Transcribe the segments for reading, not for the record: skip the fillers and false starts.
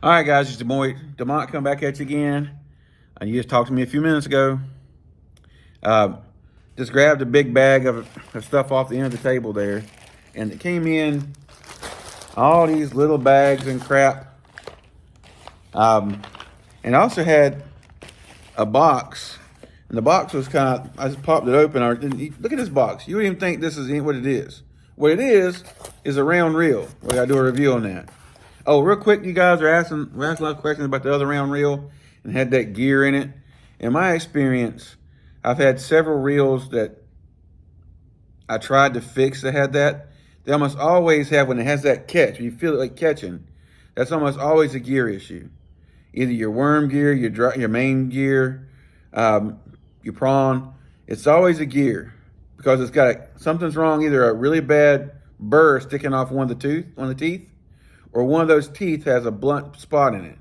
All right, guys, it's your boy Demont come back at you again. You just talked to me a few minutes ago. Uh, just grabbed a big bag of stuff off the end of the table there, and it came in all these little bags and crap. And I also had a box, and the box was kind of, I just popped it open. Look at this box. You wouldn't even think this is what it is. What it is a round reel. We gotta do a review on that. Oh, real quick, you guys we're asking a lot of questions about the other round reel and had that gear in it. In my experience, I've had several reels that I tried to fix that had that. They almost always have, when it has that catch, when you feel it like catching, that's almost always a gear issue. Either your worm gear, your main gear, your prawn. It's always a gear because it's got something's wrong. Either a really bad burr sticking off one of the teeth, or one of those teeth has a blunt spot in it.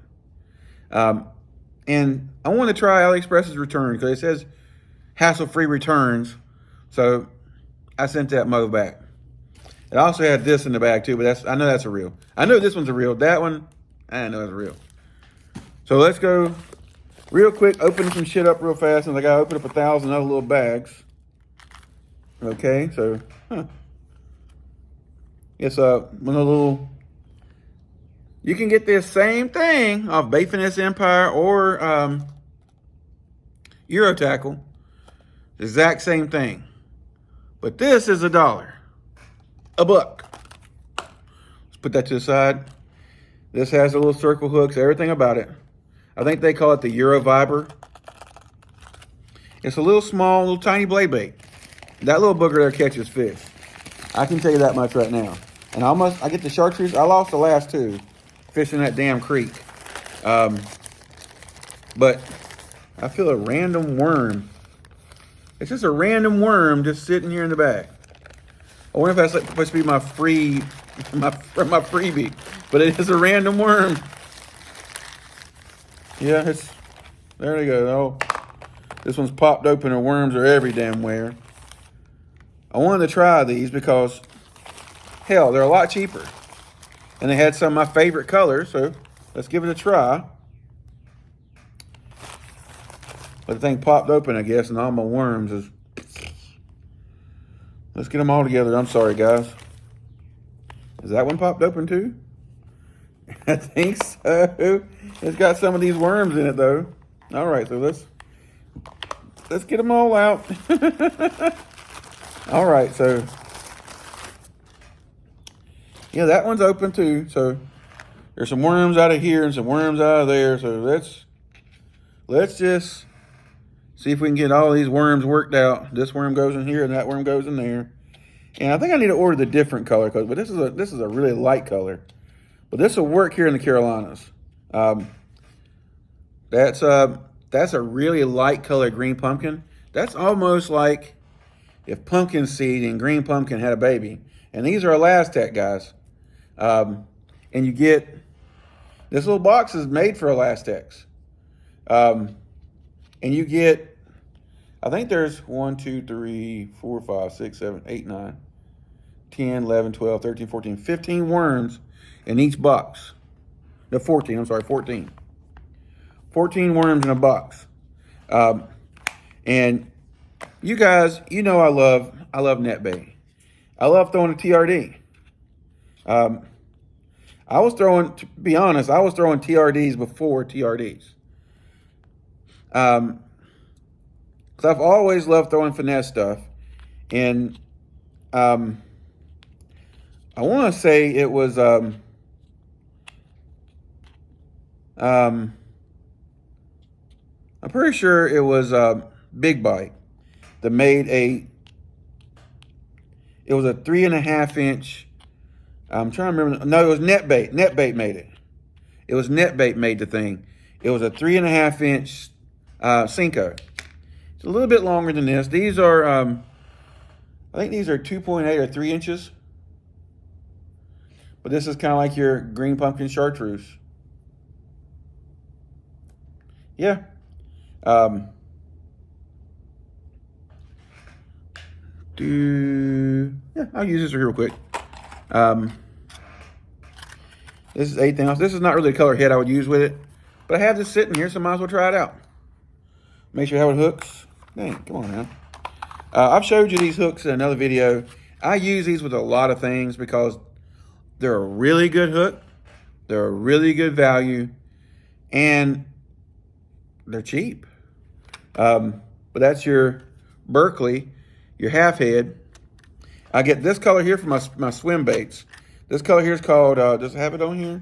And I want to try AliExpress's return because it says hassle-free returns. So I sent that Mo back. It also had this in the bag too, but I know that's a reel. I know this one's a reel. That one, I didn't know it's a reel. So let's go real quick, open some shit up real fast, and I gotta open up 1,000 other little bags. Okay, so it's one of the little. You can get this same thing off Baitfinesse Empire or Euro Tackle. The exact same thing. But this is $1. $1. Let's put that to the side. This has the little circle hooks, everything about it. I think they call it the Euro Viber. It's a little small, little tiny blade bait. That little booger there catches fish. I can tell you that much right now. And I get the chartreuse. I lost the last two fishing that damn creek. But I feel a random worm. It's just a random worm just sitting here in the bag. I wonder if that's supposed to be my freebie, but it is a random worm. Yeah, there they go. Oh, this one's popped open and worms are every damn where. I wanted to try these because, hell, they're a lot cheaper. And they had some of my favorite colors, so let's give it a try. But the thing popped open, I guess, and all my worms is... Let's get them all together. I'm sorry, guys. Is that one popped open too? I think so. It's got some of these worms in it, though. All right, so let's get them all out. All right, so... Yeah, that one's open too. So there's some worms out of here and some worms out of there. So let's just see if we can get all these worms worked out. This worm goes in here and that worm goes in there. And I think I need to order the different color code, but this is a really light color. But this will work here in the Carolinas. That's a really light color green pumpkin. That's almost like if pumpkin seed and green pumpkin had a baby. And these are Elastec, guys. And you get, this little box is made for Elastecs. And you get, I think there's 1, 2, 3, 4, 5, 6, 7, 8, 9, 10, 11, 12, 13, 14, 15 worms in each box. No, 14, I'm sorry, 14. 14 worms in a box. And you guys, you know I love net bait. I love throwing a TRD. I was throwing, to be honest, I was throwing TRDs before TRDs. Because I've always loved throwing finesse stuff. And I want to say it was I'm pretty sure it was Big Bite that made it was a 3.5 inch. I'm trying to remember. No, it was NetBait. NetBait made it. It was NetBait made the thing. It was a 3.5 inch Senko. It's a little bit longer than this. These are, I think these are 2.8 or 3 inches. But this is kind of like your green pumpkin chartreuse. Yeah. Yeah, I'll use this real quick. This is 1/8 ounce. This is not really the color head I would use with it, but I have this sitting here, so I might as well try it out. Make sure how it hooks. Dang, come on now. I've showed you these hooks in another video. I use these with a lot of things because they're a really good hook. They're a really good value, and they're cheap. But that's your Berkeley, your half head. I get this color here for my swim baits. This color here is called, does it have it on here?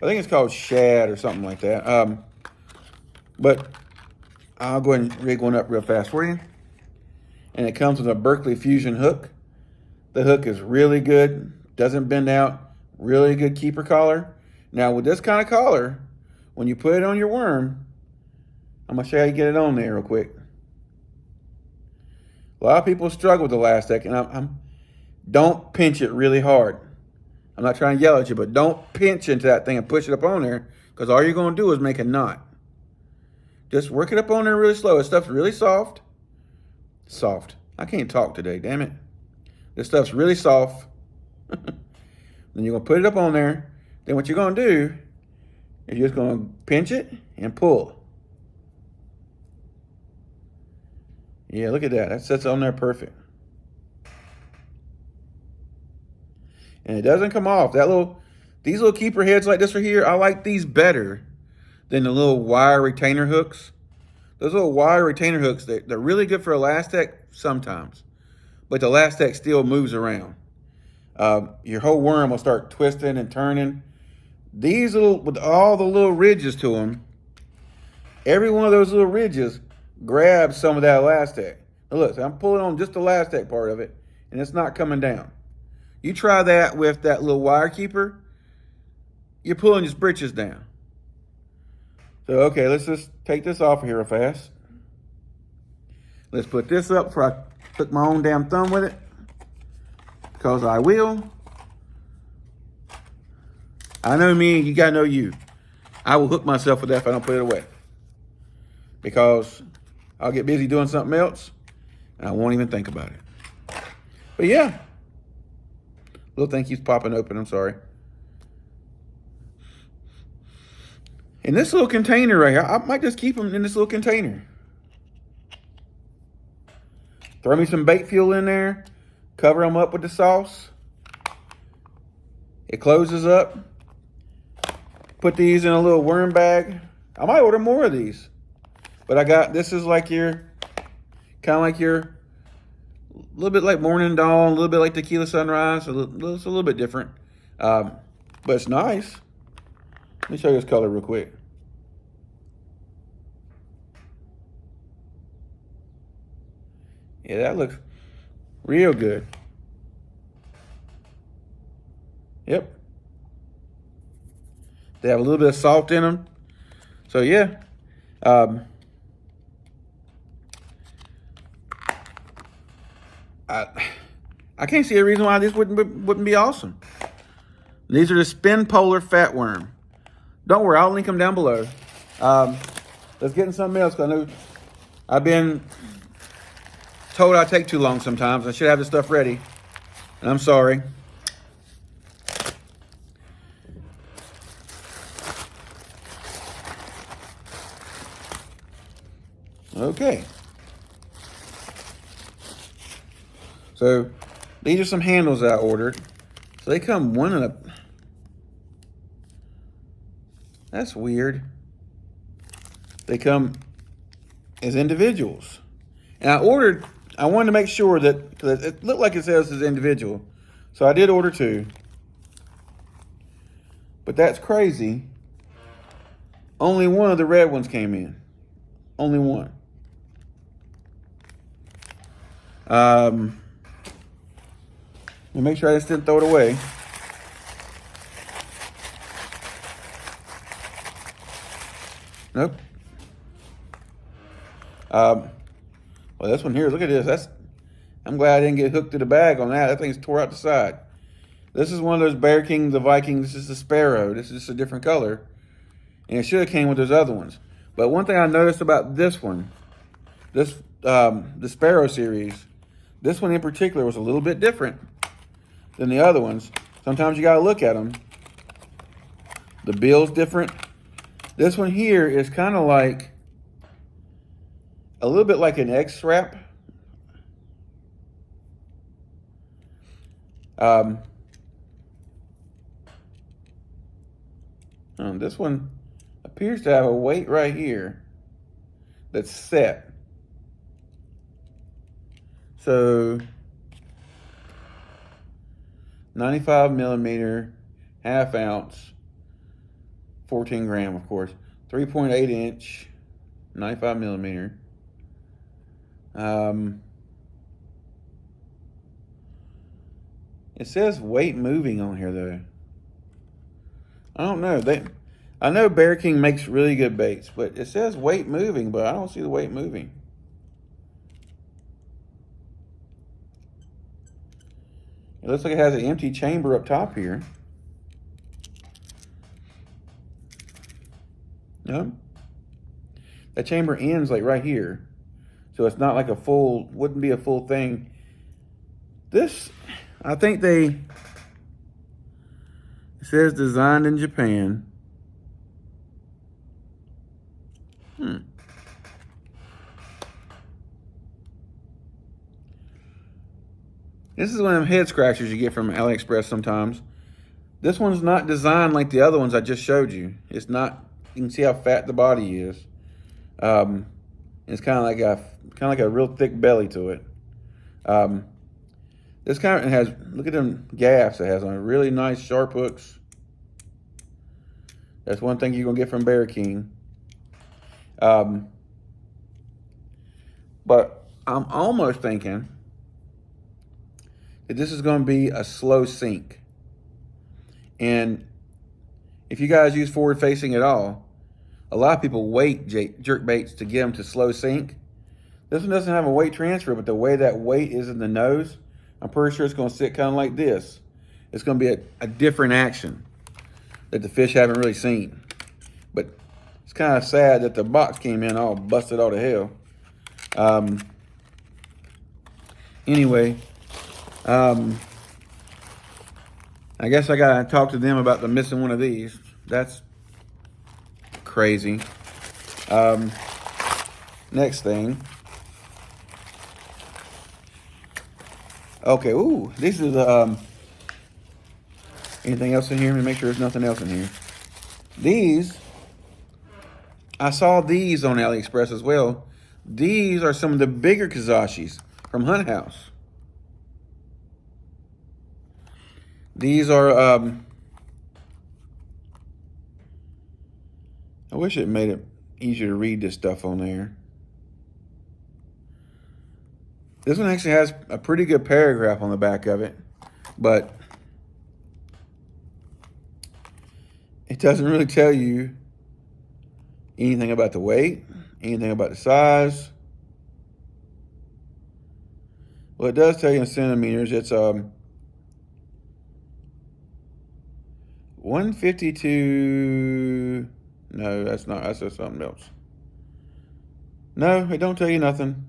I think it's called Shad or something like that. But I'll go ahead and rig one up real fast for you. And it comes with a Berkeley Fusion hook. The hook is really good, doesn't bend out, really good keeper collar. Now with this kind of collar, when you put it on your worm, I'm gonna show you how you get it on there real quick. A lot of people struggle with elastic, and don't pinch it really hard. I'm not trying to yell at you, but don't pinch into that thing and push it up on there, because all you're gonna do is make a knot. Just work it up on there really slow. This stuff's really soft. Soft. I can't talk today, damn it. This stuff's really soft. Then you're gonna put it up on there. Then what you're gonna do is you're just gonna pinch it and pull. Yeah, look at that. That sits on there perfect. And it doesn't come off. These little keeper heads like this right here, I like these better than the little wire retainer hooks. Those little wire retainer hooks, they're really good for elastic sometimes, but the elastic still moves around. Your whole worm will start twisting and turning. These with all the little ridges to them, every one of those little ridges grabs some of that elastic. Now look, so I'm pulling on just the elastic part of it, and it's not coming down. You try that with that little wire keeper, you're pulling your britches down. So, okay, let's just take this off of here real fast. Let's put this up before I hook my own damn thumb with it, because I will. I know me, you gotta know you. I will hook myself with that if I don't put it away, because I'll get busy doing something else and I won't even think about it. But yeah, little thing keeps popping open, I'm sorry. In this little container right here, I might just keep them in this little container. Throw me some bait fuel in there, cover them up with the sauce. It closes up. Put these in a little worm bag. I might order more of these. But this is like kind of like your, a little bit like Morning Dawn, a little bit like Tequila Sunrise. It's a little bit different. But it's nice. Let me show you this color real quick. Yeah, that looks real good. Yep. They have a little bit of salt in them. So yeah. I can't see a reason why this wouldn't be awesome. These are the Spinpoler fat worm. Don't worry, I'll link them down below. Let's get in something else, because I know I've been told I take too long sometimes. I should have this stuff ready, and I'm sorry. Okay. So these are some handles I ordered. So they come one in a... That's weird. They come as individuals. And I wanted to make sure that, because it looked like it says it's individual. So I did order 2. But that's crazy. Only one of the red ones came in. Only one. Let me make sure I just didn't throw it away. Nope. Well, this one here, look at this. I'm glad I didn't get hooked to the bag on that. That thing's tore out the side. This is one of those BEARKING, the Viking. This is the Sparrow. This is just a different color. And it should have came with those other ones. But one thing I noticed about this one, the Sparrow series, this one in particular was a little bit different than the other ones. So Sometimes you gotta look at them. The bill's different. This one here is kind of like, a little bit like an X-Wrap. This one appears to have a weight right here that's set. So 95 millimeter, half ounce, 14 gram, of course, 3.8 inch, 95 millimeter. It says weight moving on here though. I don't know. I know BEARKING makes really good baits, but it says weight moving, but I don't see the weight moving. It looks like it has an empty chamber up top here. No? That chamber ends like right here. So it's not like a full, wouldn't be a full thing. This, I think it says designed in Japan. This is one of them head scratchers you get from AliExpress sometimes. This one's not designed like the other ones I just showed you. It's not, you can see how fat the body is. It's kind of like a real thick belly to it. This kind of has, look at them gaffs it has on it. Really nice sharp hooks. That's one thing you're gonna get from BEARKING. But I'm almost thinking that this is going to be a slow sink. And if you guys use forward facing at all, a lot of people weight jerk baits to get them to slow sink. This one doesn't have a weight transfer, but the way that weight is in the nose, I'm pretty sure it's going to sit kind of like this. It's going to be a different action that the fish haven't really seen. But it's kind of sad that the box came in all busted all to hell. Anyway, I guess I gotta talk to them about the missing one of these. That's crazy. Next thing. Okay, ooh, these are the, anything else in here? Let me make sure there's nothing else in here. These, I saw these on AliExpress as well. These are some of the bigger Karashis from Hunthouse. These are, I wish it made it easier to read this stuff on there. This one actually has a pretty good paragraph on the back of it, but it doesn't really tell you anything about the weight, anything about the size. Well, it does tell you in centimeters. It's 152. No, that's not. That's just something else. No, it don't tell you nothing.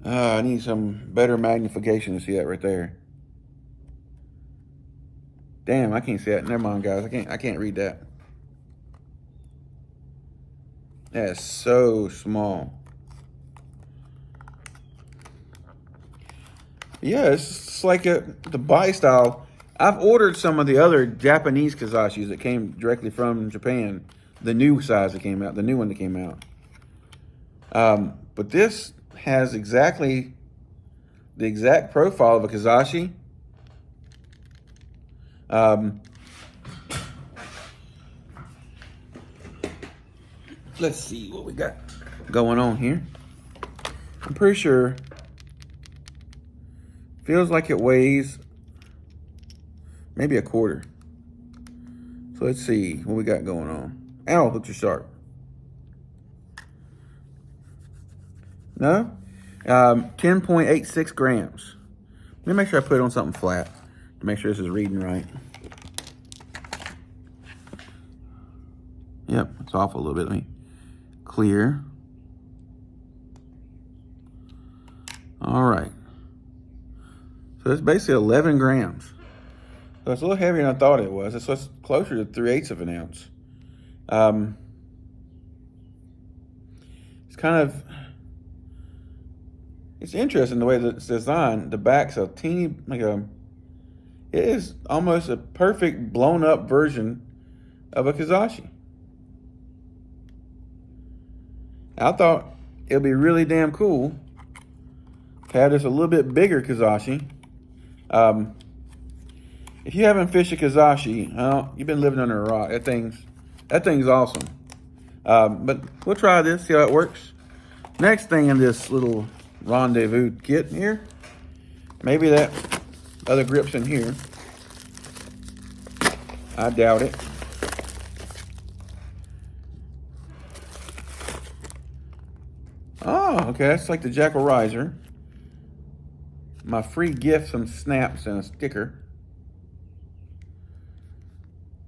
I need some better magnification to see that right there. Damn, I can't see that. Never mind, guys. I can't read that. That's so small. Yeah, it's like the body style. I've ordered some of the other Japanese Karashis that came directly from Japan. The new size that came out, the new one that came out. But this has exactly the exact profile of a Karashi. Let's see what we got going on here. I'm pretty sure. Feels like it weighs maybe a quarter. So let's see what we got going on. Ow, looks too sharp. No? 10.86 grams. Let me make sure I put it on something flat to make sure this is reading right. Yep, it's off a little bit. Let me clear. All right. So it's basically 11 grams. So it's a little heavier than I thought it was. It's closer to 3/8 of an ounce. It's kind of, it's interesting the way that it's designed. The back's a teeny, it is almost a perfect blown up version of a Karashi. I thought it would be really damn cool to have this a little bit bigger Karashi. If you haven't fished a Karashi, you've been living under a rock. That thing's awesome. But we'll try this, see how it works. Next thing in this little rendezvous kit here, maybe that other grip's in here. I doubt it. Oh, okay, that's like the Jackal Riser. My free gift, some snaps and a sticker.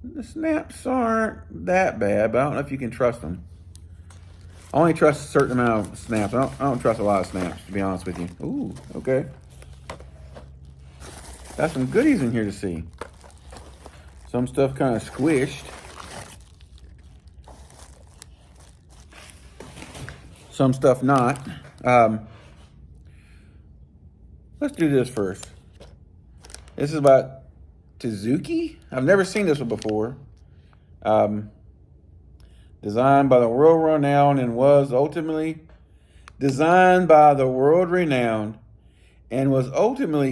The snaps aren't that bad, but I don't know if you can trust them. I only trust a certain amount of snaps. I don't trust a lot of snaps, to be honest with you. Ooh, okay. Got some goodies in here to see. Some stuff kind of squished. Some stuff not. Let's do this first. This is about Tsuzuki. I've never seen this one before. Designed by the world renowned and was ultimately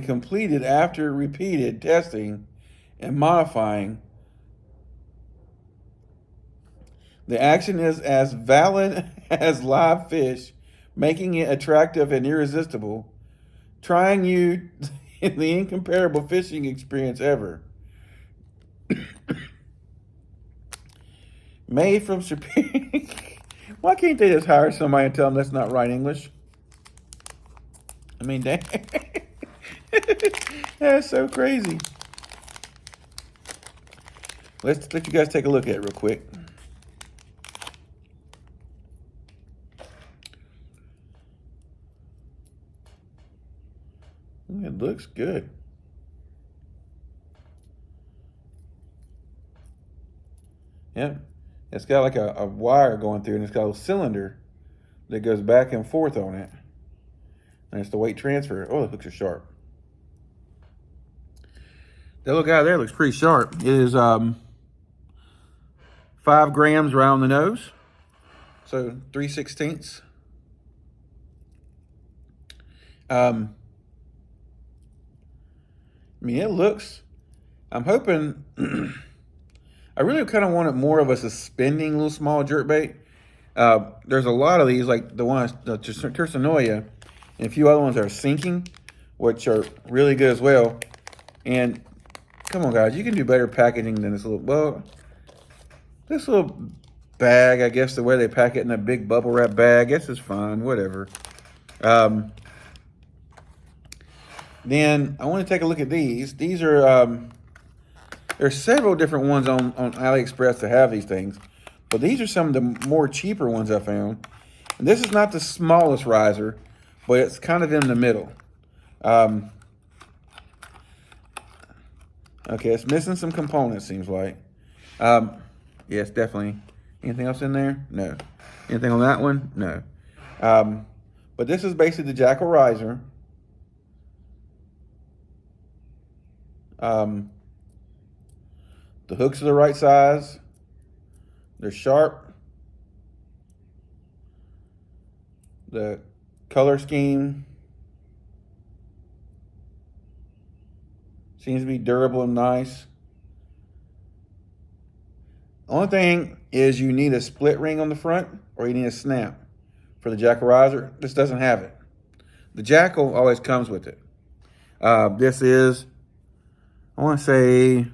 completed after repeated testing and modifying. The action is as valid as live fish, making it attractive and irresistible, trying you in the incomparable fishing experience ever. Made from superior. Why can't they just hire somebody and tell them that's not right English? I mean, dang. That's so crazy. Let's let you guys take a look at it real quick. It looks good. Yep. It's got like a wire going through, and it's got a cylinder that goes back and forth on it. And it's the weight transfer. Oh, the hooks are sharp. That little guy there looks pretty sharp. It is 5 grams around the nose. So 3/16. I mean, it looks, I'm hoping, I really kind of wanted more of a suspending little small jerkbait. There's a lot of these, like the ones, the Tersanoia, and a few other ones that are sinking, which are really good as well. And come on, guys, you can do better packaging than this little, this little bag, I guess the way they pack it in a big bubble wrap bag, I guess it's fine, whatever. Then I want to take a look at these. These are, there's several different ones on AliExpress that have these things, but these are some of the more cheaper ones I found. And this is not the smallest riser, but it's kind of in the middle. Okay, it's missing some components, seems like. Yes, definitely. Anything else in there? No. Anything on that one? No. But this is basically the Jackal riser. The hooks are the right size. They're sharp. The color scheme seems to be durable and nice. Only thing is you need a split ring on the front, or you need a snap for the Jackal riser. This doesn't have it. The Jackal always comes with it. This is, I want to say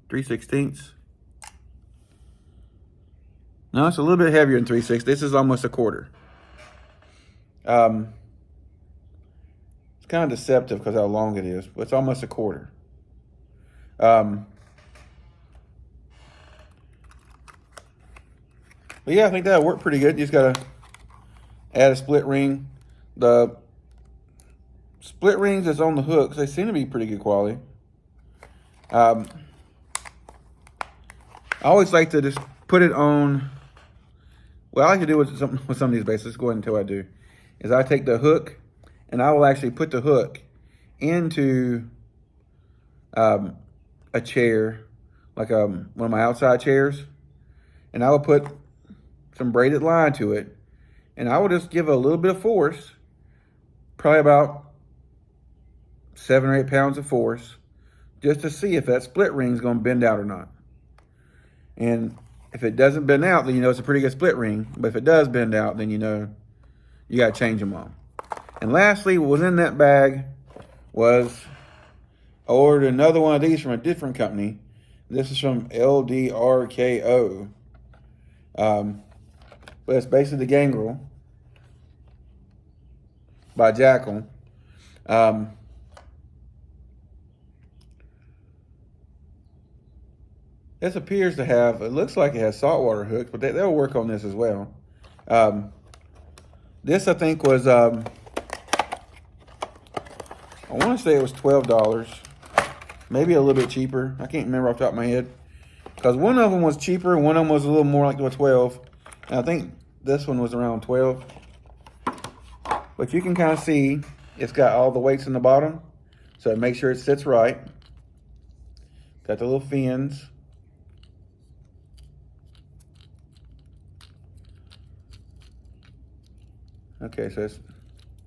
3/16. No, it's a little bit heavier than 3/6. This is almost a quarter. It's kind of deceptive because how long it is, but it's almost a quarter. But yeah, I think that'll work pretty good. You just gotta add a split ring. The split rings that's on the hooks, they seem to be pretty good quality. I always like to just put it on. What I like to do with some of these baits, let's go ahead and tell what I do, is I take the hook and I will actually put the hook into a chair, like one of my outside chairs, and I will put some braided line to it, and I will just give a little bit of force, probably about 7 or 8 pounds of force, just to see if that split ring is going to bend out or not. And if it doesn't bend out, then you know it's a pretty good split ring. But if it does bend out, then you know you got to change them all. And lastly, what was in that bag was, I ordered another one of these from a different company. This is from LDRKO. But it's basically the Gangrel by Jackal. This appears to have, it looks like it has saltwater hooks, but they'll work on this as well. This I think was, I want to say it was $12. Maybe a little bit cheaper. I can't remember off the top of my head. Because one of them was cheaper and one of them was a little more like the 12. And I think this one was around 12. But you can kind of see it's got all the weights in the bottom. So make sure it sits right. Got the little fins. Okay, so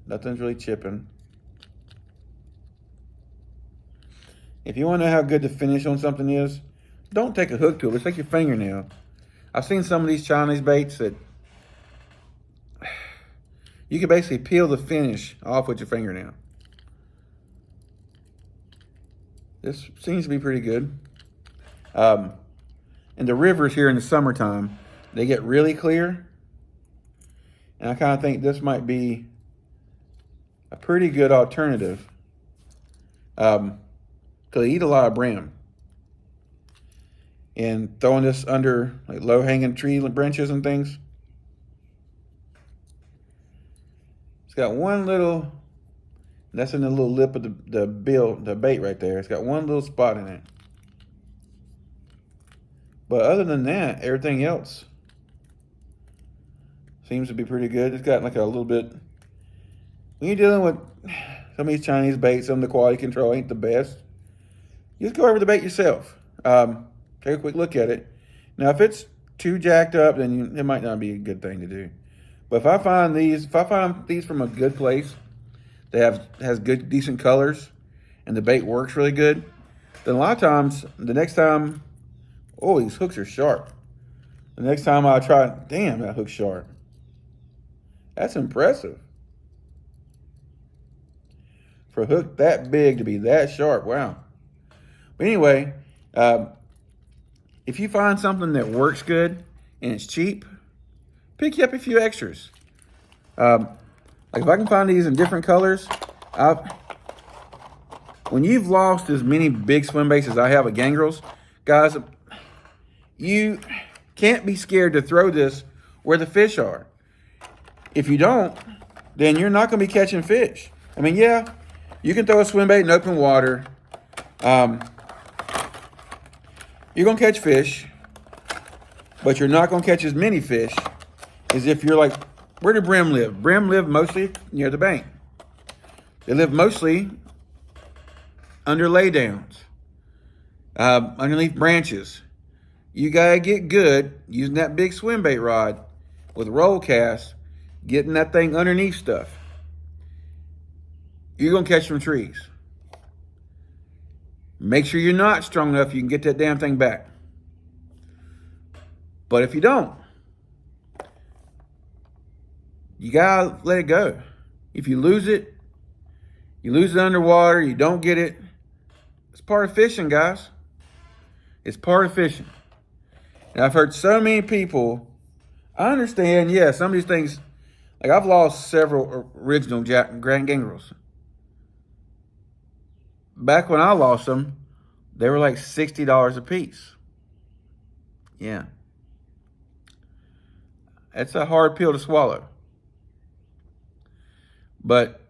nothing's really chipping. If you want to know how good the finish on something is, don't take a hook to it. Just take your fingernail. I've seen some of these Chinese baits that you can basically peel the finish off with your fingernail. This seems to be pretty good. And the rivers here in the summertime, they get really clear. And I kind of think this might be a pretty good alternative. Because they eat a lot of brim. And throwing this under like low-hanging tree branches and things. It's got one little, that's in the little lip of the bait right there. It's got one little spot in it. But other than that, everything else seems to be pretty good. It's got like a little bit, when you're dealing with some of these Chinese baits, some of the quality control ain't the best. You just go over the bait yourself. Take a quick look at it. Now, if it's too jacked up, then it might not be a good thing to do. But if I find these from a good place, that has good, decent colors, and the bait works really good, then a lot of times, the next time, oh, these hooks are sharp. The next time I try, damn, that hook's sharp. That's impressive. For a hook that big to be that sharp, wow. But anyway, if you find something that works good and it's cheap, pick you up a few extras. Like if I can find these in different colors, when you've lost as many big swim baits as I have at Gangrels, guys, you can't be scared to throw this where the fish are. If you don't, then you're not going to be catching fish. I mean, yeah, you can throw a swim bait in open water. You're going to catch fish, but you're not going to catch as many fish as if you're like, where do brim live? Brim live mostly near the bank. They live mostly under laydowns, underneath branches. You got to get good using that big swim bait rod with roll cast, getting that thing underneath stuff. You're going to catch some trees. Make sure you're not strong enough you can get that damn thing back. But if you don't, you gotta let it go. If you lose it underwater, you don't get it. It's part of fishing, guys. It's part of fishing. And I've heard so many people, I understand, yeah, some of these things, like I've lost several original Grand Gangrels. Back when I lost them, they were like $60 a piece. Yeah. It's a hard pill to swallow. But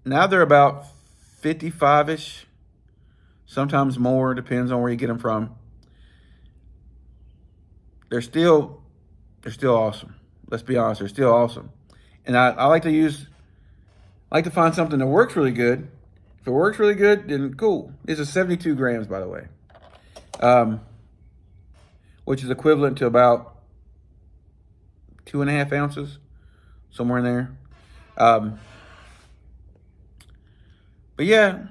Now they're about 55-ish, sometimes more, depends on where you get them from. They're still awesome. Let's be honest, they're still awesome. And I like to find something that works really good. If it works really good, then cool. This is 72 grams, by the way, which is equivalent to about 2.5 ounces, somewhere in there. But yeah,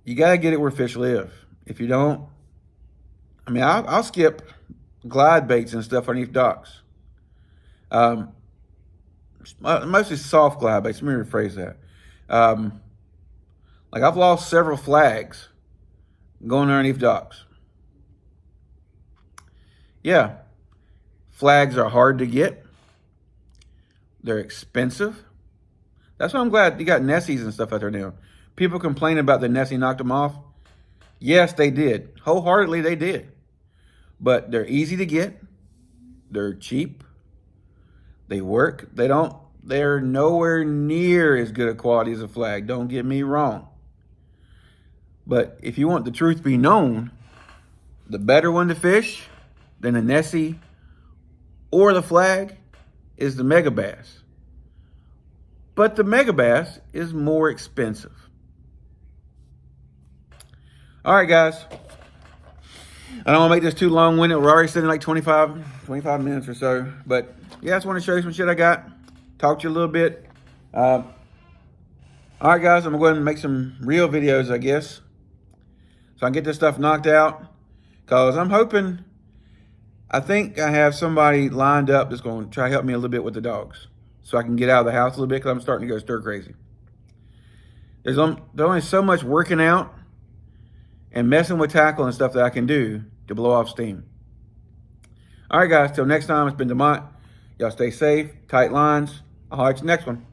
you gotta get it where fish live. If you don't, I mean, I'll skip glide baits and stuff underneath docks. Mostly soft glide baits. Let me rephrase that. Like I've lost several flags going underneath docks. Yeah, flags are hard to get. They're expensive. That's why I'm glad you got Nessies and stuff out there now. People complain about the Nessie knocked them off. Yes, they did. Wholeheartedly, they did. But they're easy to get. They're cheap. They work. They're nowhere near as good a quality as a flag. Don't get me wrong. But if you want the truth be known, the better one to fish than a Nessie or the flag is the Mega Bass. But the Mega Bass is more expensive. All right, guys. I don't want to make this too long-winded. We're already sitting like 25 minutes or so. But yeah, I just want to show you some shit I got. Talk to you a little bit. All right, guys. I'm going to go ahead and make some real videos, I guess, so I can get this stuff knocked out. Because I'm hoping, I think I have somebody lined up that's going to try to help me a little bit with the dogs, so I can get out of the house a little bit, because I'm starting to go stir crazy. There's only so much working out and messing with tackle and stuff that I can do to blow off steam. All right, guys. Till next time, it's been Demont. Y'all stay safe, tight lines. I'll holler at you next one.